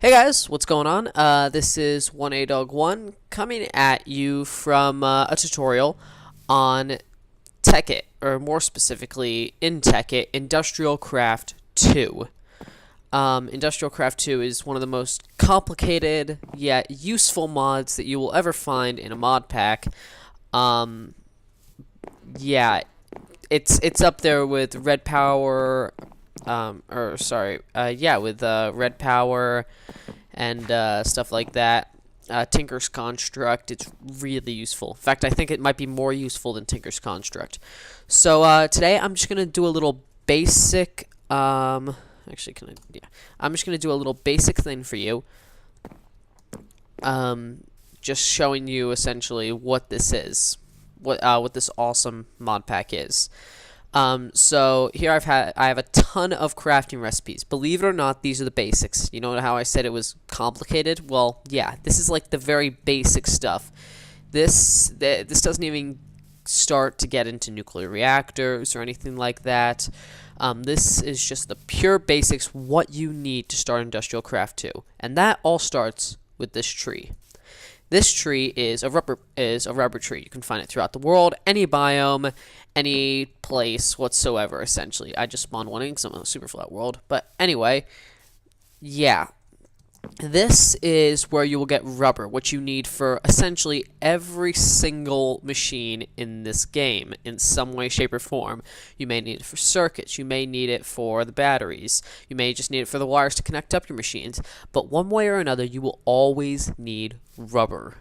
Hey guys, what's going on? This is 1ADog1 coming at you from a tutorial on Tekkit, or more specifically in Tekkit, Industrial Craft 2. Industrial Craft 2 is one of the most complicated yet useful mods that you will ever find in a mod pack. Yeah, it's up there with Red Power, with Red Power and stuff like that. Tinker's Construct, it's really useful. In fact, I think it might be more useful than Tinker's Construct. So today I'm just gonna do a little basic. I'm just gonna do a little basic thing for you. Just showing you essentially what this is, what this awesome mod pack is. So here I have a ton of crafting recipes. Believe it or not, these are the basics. You know how I said it was complicated? Well, yeah, this is like the very basic stuff. This doesn't even start to get into nuclear reactors or anything like that. This is just the pure basics, what you need to start Industrial Craft 2. And that all starts with this tree. This tree is a rubber tree. You can find it throughout the world, any biome, any place whatsoever, essentially. I just spawned one in because I'm in a Superflat world. But anyway, yeah. This is where you will get rubber, which you need for essentially every single machine in this game in some way, shape, or form. You may need it for circuits. You may need it for the batteries. You may just need it for the wires to connect up your machines. But one way or another, you will always need rubber.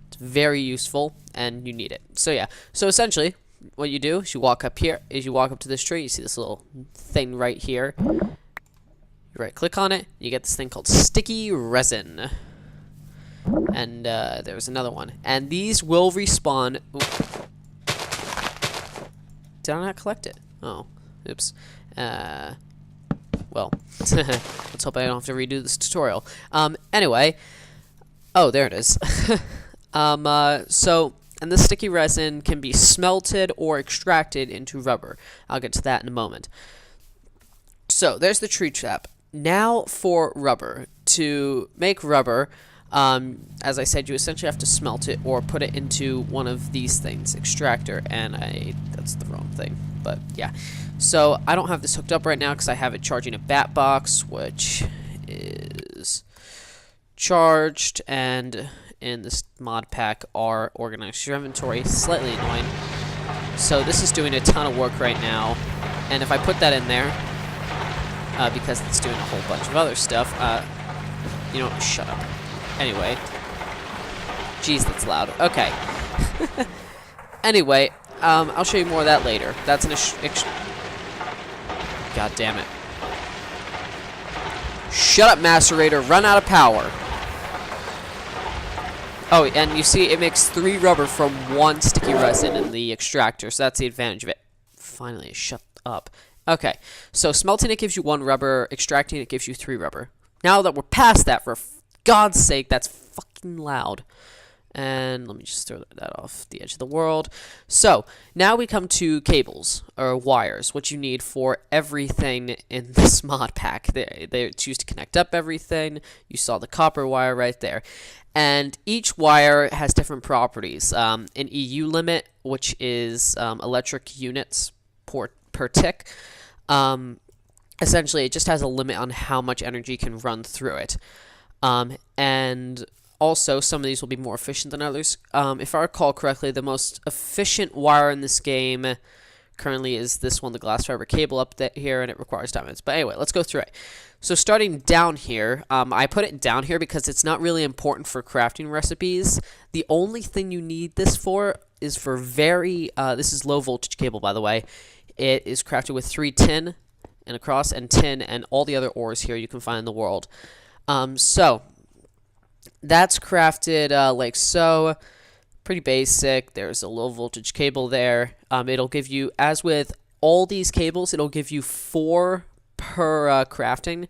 It's very useful, and you need it. So yeah. So essentially, what you do is you walk up here. You walk up to this tree. You see this little thing right here. You right-click on it, you get this thing called sticky resin. And there's another one. And these will respawn. Oop. Did I not collect it? Oh, oops. Well, let's hope I don't have to redo this tutorial. Anyway. Oh, there it is. And the sticky resin can be smelted or extracted into rubber. I'll get to that in a moment. So, there's the tree trap. Now for rubber. To make rubber, as I said, you essentially have to smelt it or put it into one of these things, extractor, and that's the wrong thing, but yeah. So I don't have this hooked up right now because I have it charging a bat box, which is charged, and in this mod pack are organized your inventory. Slightly annoying. So this is doing a ton of work right now, and if I put that in there, because it's doing a whole bunch of other stuff. You know, shut up. Anyway. Jeez, that's loud. Okay. Anyway, I'll show you more of that later. That's an God damn it. Shut up, Macerator. Run out of power. Oh, and you see, it makes 3 rubber from 1 sticky resin in the extractor, so that's the advantage of it. Finally, shut up. Okay, so smelting it gives you 1 rubber, extracting it gives you 3 rubber. Now that we're past that, for God's sake, that's fucking loud. And let me just throw that off the edge of the world. So, now we come to cables, or wires, which you need for everything in this mod pack. They choose to connect up everything. You saw the copper wire right there. And each wire has different properties. An EU limit, which is electric units per tick. Essentially, it just has a limit on how much energy can run through it. And also, some of these will be more efficient than others. If I recall correctly, the most efficient wire in this game currently is this one, the glass fiber cable up here, and it requires diamonds. But anyway, let's go through it. So starting down here, I put it down here because it's not really important for crafting recipes. The only thing you need this for is for this is low voltage cable, by the way. It is crafted with 3 tin and across, and tin, and all the other ores here you can find in the world. So that's crafted like so. Pretty basic. There's a low voltage cable there. It'll give you, as with all these cables, it'll give you 4 per crafting,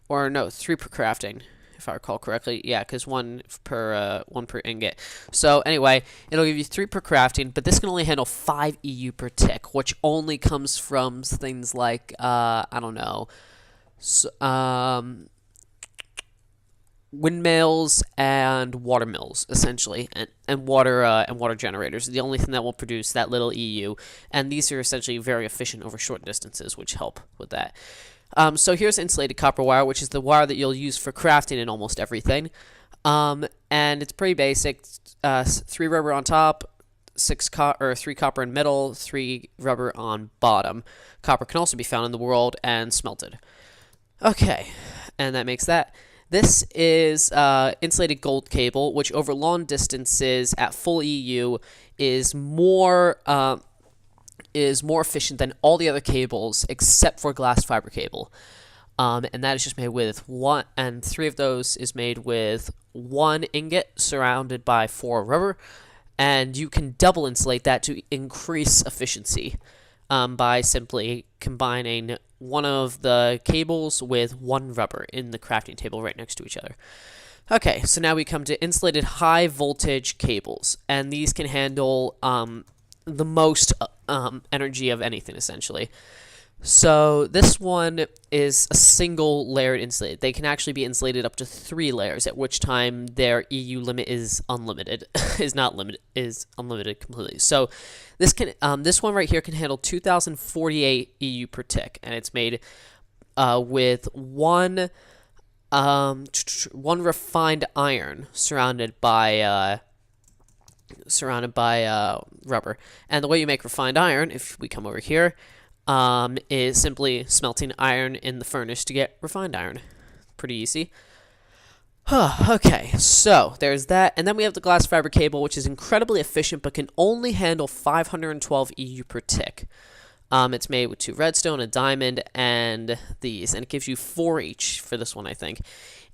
or no, 3 per crafting, if I recall correctly. Yeah, because 1 per ingot. So anyway, it'll give you 3 per crafting, but this can only handle 5 EU per tick, which only comes from things like I don't know, windmills and water mills, essentially, and water generators. The only thing that will produce that little EU, and these are essentially very efficient over short distances, which help with that. So here's insulated copper wire, which is the wire that you'll use for crafting in almost everything. And it's pretty basic. 3 rubber on top, 3 copper in middle, 3 rubber on bottom. Copper can also be found in the world and smelted. Okay, and that makes that. This is insulated gold cable, which over long distances at full EU is more efficient than all the other cables except for glass fiber cable. And that is just made with 3 of those is made with 1 ingot surrounded by 4 rubber, and you can double insulate that to increase efficiency by simply combining one of the cables with 1 rubber in the crafting table right next to each other. Okay, so now we come to insulated high voltage cables, and these can handle the most energy of anything, essentially. So this one is a single layered insulated. They can actually be insulated up to 3 layers, at which time their EU limit is unlimited. is unlimited completely. So this one right here can handle 2048 EU per tick, and it's made with one refined iron surrounded by rubber. And the way you make refined iron, if we come over here, is simply smelting iron in the furnace to get refined iron. Pretty easy. Okay, so there's that. And then we have the glass fiber cable, which is incredibly efficient but can only handle 512 EU per tick. It's made with 2 redstone, a diamond, and these. And it gives you 4 each for this one, I think.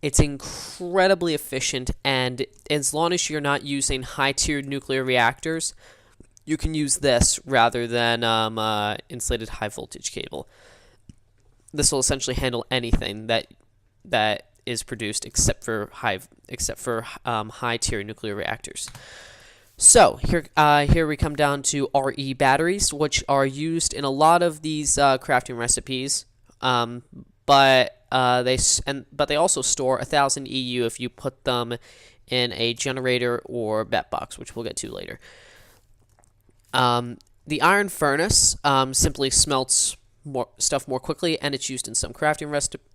It's incredibly efficient, and as long as you're not using high-tiered nuclear reactors, you can use this rather than insulated high voltage cable. This will essentially handle anything that is produced except for high tier nuclear reactors. So here we come down to RE batteries, which are used in a lot of these crafting recipes, but they also store 1,000 EU if you put them in a generator or bat box, which we'll get to later. The iron furnace simply smelts stuff more quickly, and it's used in some crafting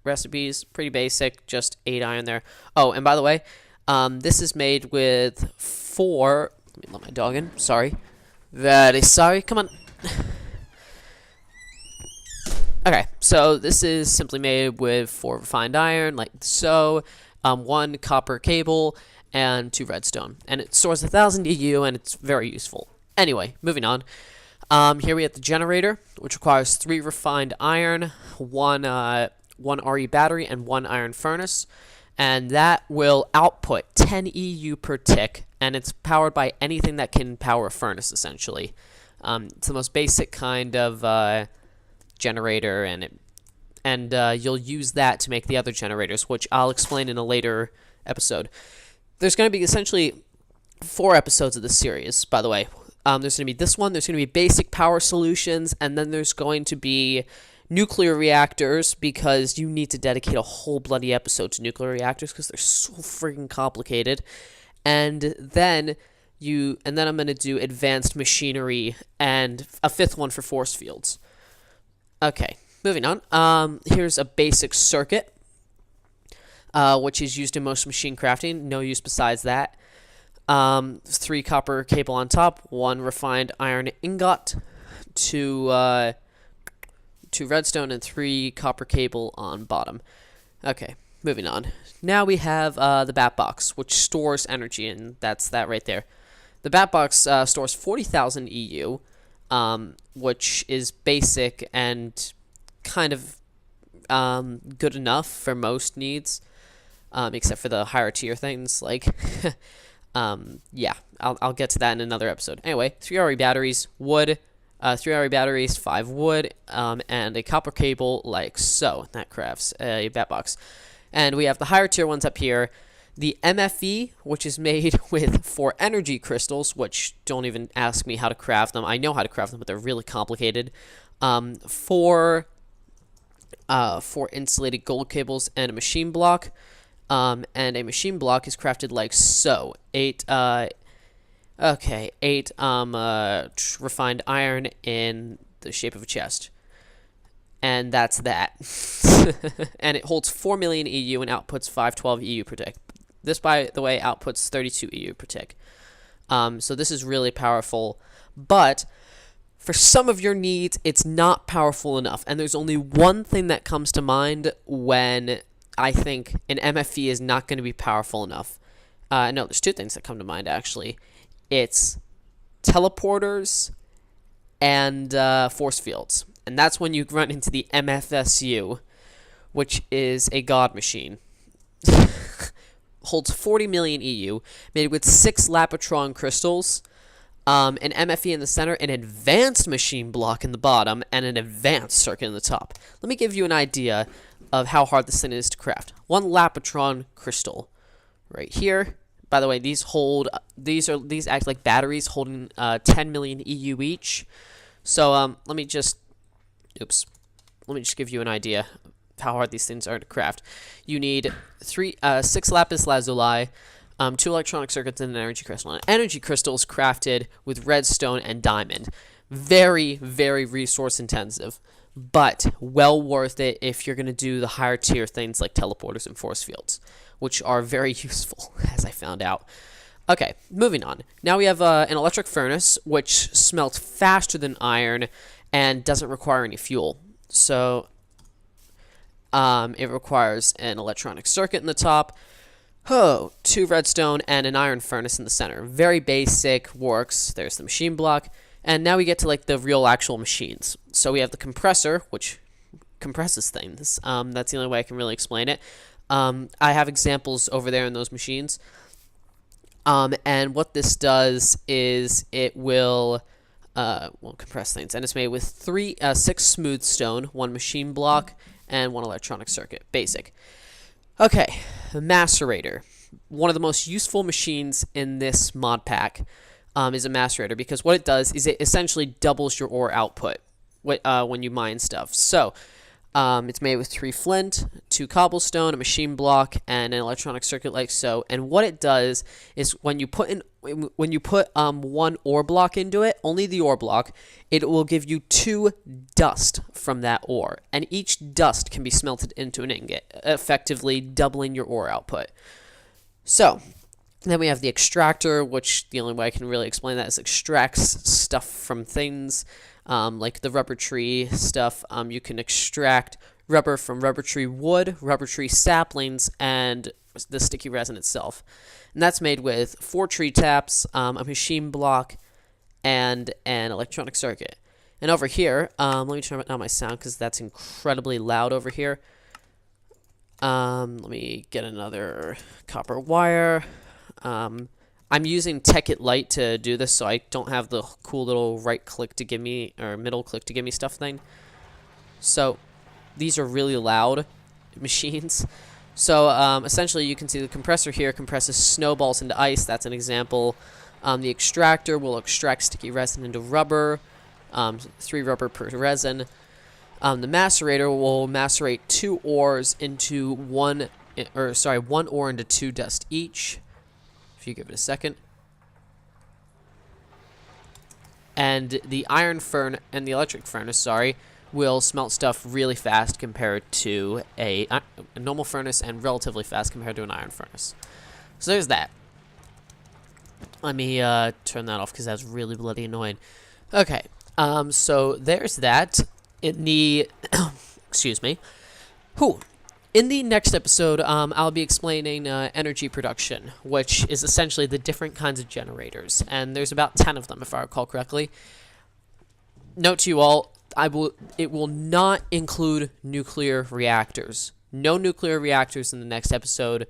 recipes. Pretty basic, just 8 iron there. Oh, and by the way, this is made with 4... Let me let my dog in. Sorry. Very sorry. Come on. Okay, so this is simply made with 4 refined iron, like so, 1 copper cable, and 2 redstone. And it stores 1,000 EU, and it's very useful. Anyway, moving on. Here we have the generator, which requires 3 refined iron, 1 RE battery, and 1 iron furnace. And that will output 10 EU per tick, and it's powered by anything that can power a furnace, essentially. It's the most basic kind of generator, and you'll use that to make the other generators, which I'll explain in a later episode. There's going to be essentially 4 episodes of this series, by the way. There's going to be this one, there's going to be basic power solutions, and then there's going to be nuclear reactors, because you need to dedicate a whole bloody episode to nuclear reactors because they're so freaking complicated. And then I'm going to do advanced machinery and a 5th one for Forcefields. Okay, moving on. Here's a basic circuit, which is used in most machine crafting. No use besides that. 3 copper cable on top, 1 refined iron ingot, 2 redstone, and 3 copper cable on bottom. Okay, moving on. Now we have the bat box, which stores energy, and that's that right there. The bat box stores 40,000 EU, which is basic and kind of good enough for most needs, except for the higher tier things, like... yeah, I'll get to that in another episode. Anyway, 3 RE batteries, wood, 3 RE batteries, 5 wood, and a copper cable like so. That crafts a bat box. And we have the higher tier ones up here. The MFE, which is made with 4 energy crystals, which don't even ask me how to craft them. I know how to craft them, but they're really complicated. 4 insulated gold cables and a machine block. And a machine block is crafted like so. 8 refined iron in the shape of a chest. And that's that. And it holds 4 million EU and outputs 512 EU per tick. This, by the way, outputs 32 EU per tick. So this is really powerful. But for some of your needs, it's not powerful enough. And there's only one thing that comes to mind when I think an MFE is not going to be powerful enough. No, there's two things that come to mind, actually. It's teleporters and force fields. And that's when you run into the MFSU, which is a god machine. Holds 40 million EU, made with 6 Lapotron crystals, an MFE in the center, an advanced machine block in the bottom, and an advanced circuit in the top. Let me give you an idea of how hard this thing is to craft. 1 Lapotron crystal right here. By the way, these act like batteries holding 10 million EU each. So let me just give you an idea of how hard these things are to craft. You need 6 lapis lazuli, 2 electronic circuits, and an energy crystal. An energy crystal is crafted with redstone and diamond. Very, very resource intensive, but well worth it if you're going to do the higher tier things like teleporters and force fields, which are very useful, as I found out. Okay, moving on. Now we have an electric furnace, which smelts faster than iron and doesn't require any fuel. So it requires an electronic circuit in the top, 2 redstone, and an iron furnace in the center. Very basic, works. There's the machine block. And now we get to like the real actual machines. So we have the compressor, which compresses things. That's the only way I can really explain it. I have examples over there in those machines. And what this does is it will compress things. And it's made with 6 smooth stone, 1 machine block, and 1 electronic circuit. Basic. Okay, the macerator. One of the most useful machines in this mod pack is a macerator, because what it does is it essentially doubles your ore output when you mine stuff. So it's made with 3 flint, 2 cobblestone, a machine block, and an electronic circuit like so. And what it does is when you put 1 ore block into it, only the ore block, it will give you 2 dust from that ore, and each dust can be smelted into an ingot, effectively doubling your ore output. So then we have the extractor, which the only way I can really explain that is extracts stuff from things. Like the rubber tree stuff, you can extract rubber from rubber tree wood, rubber tree saplings, and the sticky resin itself. And that's made with 4 tree taps, a machine block, and an electronic circuit. And over here, let me turn down my sound because that's incredibly loud over here. Let me get another copper wire. I'm using Tekkit Lite to do this, so I don't have the cool little right click to give me, or middle click to give me stuff thing. So these are really loud machines. So essentially you can see the compressor here compresses snowballs into ice. That's an example. The extractor will extract sticky resin into rubber, 3 rubber per resin. The macerator will macerate 2 ores into 1 ore into 2 dust each. If you give it a second. And the electric furnace, will smelt stuff really fast compared to a normal furnace, and relatively fast compared to an iron furnace. So there's that. Let me turn that off because that's really bloody annoying. Okay, so there's that. In the excuse me. In the next episode, I'll be explaining energy production, which is essentially the different kinds of generators, and there's about 10 of them, if I recall correctly. Note to you all, it will not include nuclear reactors. No nuclear reactors in the next episode,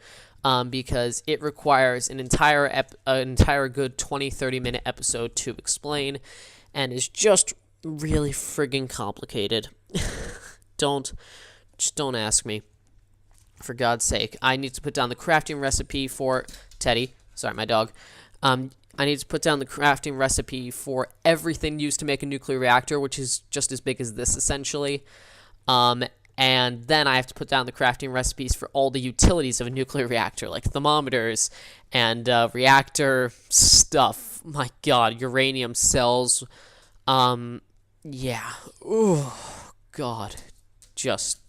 because it requires an entire good 20-30 minute episode to explain, and is just really friggin' complicated. Just don't ask me. For God's sake, I need to put down the crafting recipe for Teddy. Sorry, my dog. I need to put down the crafting recipe for everything used to make a nuclear reactor, which is just as big as this, essentially. and then I have to put down the crafting recipes for all the utilities of a nuclear reactor, like thermometers and reactor stuff. My god, uranium cells. Yeah. Ooh, god. Just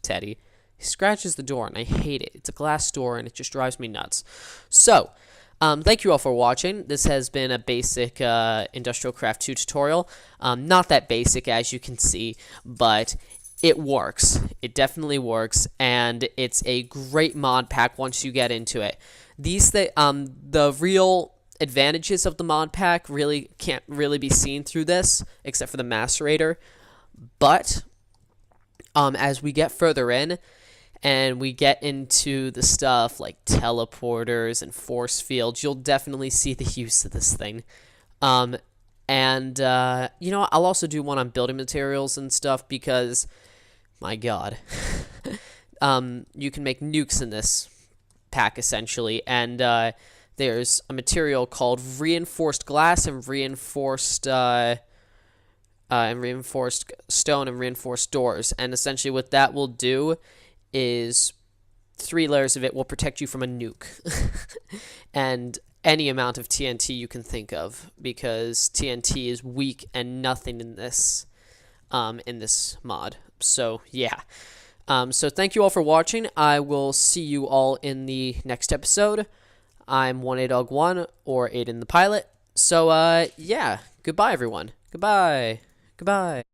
Teddy. He scratches the door, and I hate it. It's a glass door, and it just drives me nuts. So, thank you all for watching. This has been a basic Industrial Craft 2 tutorial. Not that basic, as you can see, but it works. It definitely works, and it's a great mod pack once you get into it. The real advantages of the mod pack really can't really be seen through this, except for the macerator. But as we get further in, and we get into the stuff like teleporters and force fields, you'll definitely see the use of this thing. You know, I'll also do one on building materials and stuff because, my god, you can make nukes in this pack, essentially, and there's a material called reinforced glass and reinforced stone and reinforced doors, and essentially what that will do is 3 layers of it will protect you from a nuke and any amount of TNT you can think of, because TNT is weak and nothing in this mod. So yeah. So thank you all for watching. I will see you all in the next episode. I'm 1ADog1 or Addon the Pilot. So yeah, goodbye everyone. Goodbye. Goodbye.